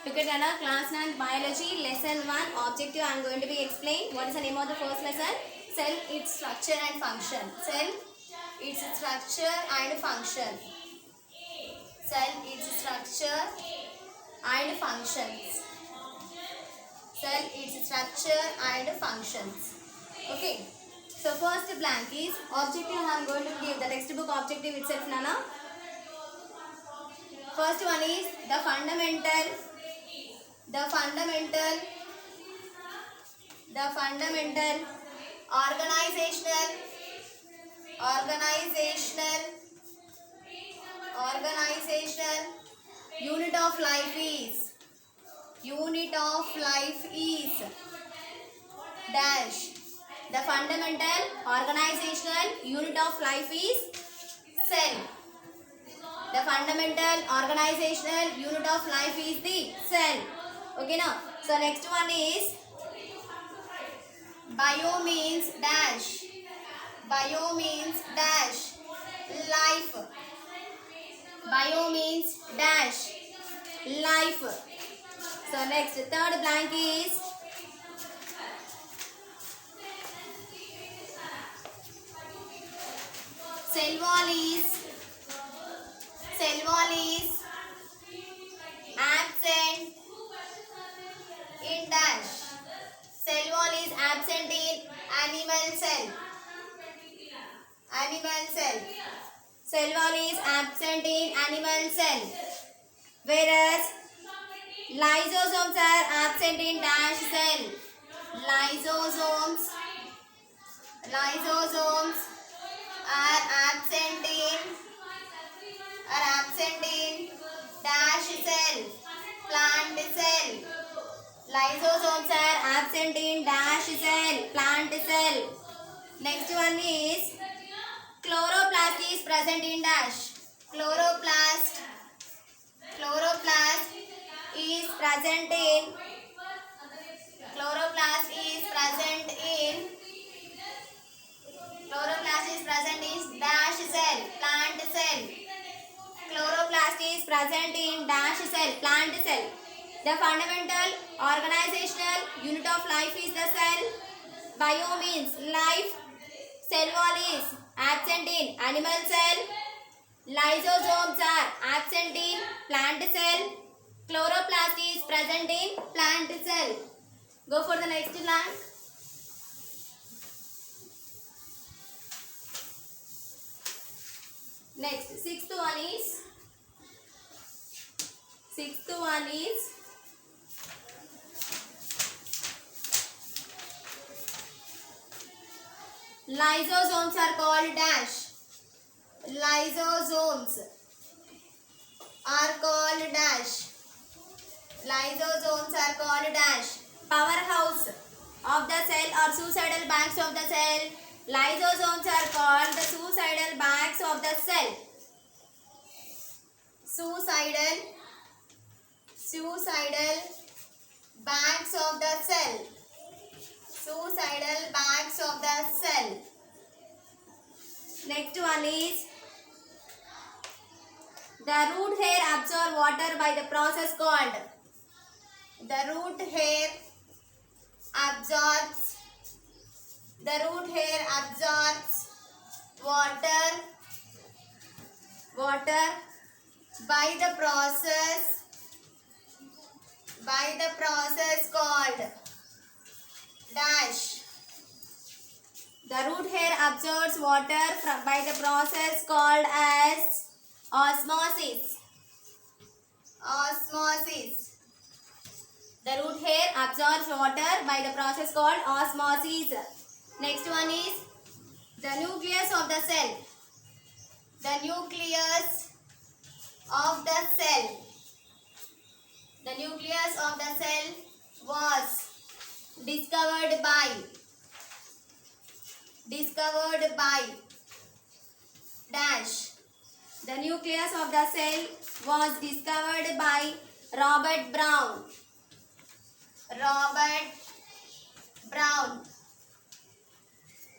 Look at Anna, class 9 biology, lesson 1, objective. I am going to be explain. What is the name of the first lesson? Cell, its structure and function. Cell, its structure and function. Cell, its structure and functions. Cell, its structure and functions. Okay. So first blank is objective. I am going to give the textbook objective itself, Nana. First one is the fundamental, organizational unit of life is dash. The fundamental organizational unit of life is cell. The fundamental organizational unit of life is the cell. Okay now. So next one is bio means dash. Bio means dash. Life. Bio means dash. Life. So next third blank is cell wall is absent in dash. Cell wall is absent in animal cell. Cell wall is absent in animal cell. Whereas lysosomes are absent in dash cell. Lysosomes are absent in dash cell. Plant cell. Lysosomes are absent in dash cell. Plant cell. Next one is chloroplast is present in dash. Chloroplast is present in dash cell. Plant cell. Chloroplast is present in dash cell. Plant cell. The fundamental organizational unit of life is the cell. Bio means life. Cell wall is absent in animal cell. Lysosomes are absent in plant cell. Chloroplast is present in plant cell. Go for the next blank. Next, sixth one is lysosomes are called dash. Lysosomes are called dash. Powerhouse of the cell or suicidal banks of the cell. Lysosomes are called the suicidal banks of the cell. Suicidal banks of the cell. Next one is the root hair absorb water by the process called. The root hair absorbs water by the process called dash. The root hair absorbs water by the process called as osmosis. The root hair absorbs water by the process called osmosis. Next one is the nucleus of the cell. The nucleus of the cell was discovered by dash. The nucleus of the cell was discovered by Robert Brown.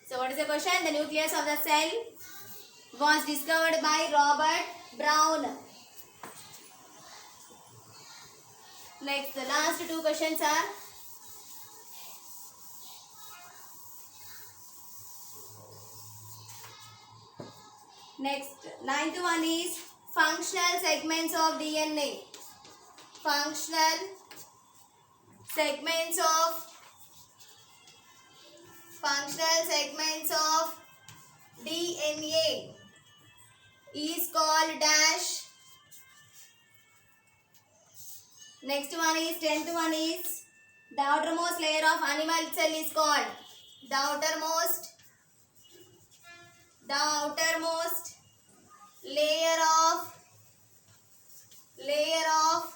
So what is the question? The nucleus of the cell was discovered by Robert Brown. Next, the last two questions are. Next, ninth one is functional segments of DNA. Functional segments of DNA is called dash. Next one is 10th one is the outermost layer of animal cell is called the outermost layer of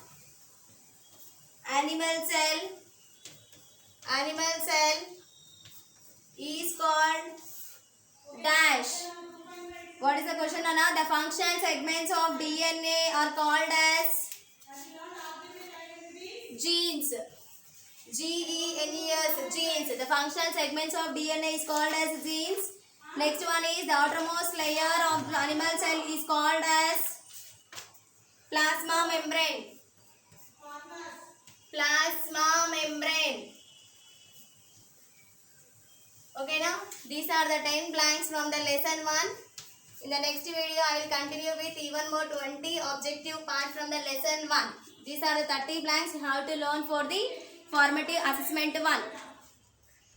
animal cell is called dash. What is the question, Anna? The functional segments of DNA are called as genes. G-E-N-E-S, genes. The functional segments of DNA is called as genes. Next one is the outermost layer of animal cell is called as plasma membrane. Okay, now these are the 10 blanks from the lesson 1. In the next video, I will continue with even more 20 objective part from the lesson 1. These are the 30 blanks you have to learn for the formative assessment 1.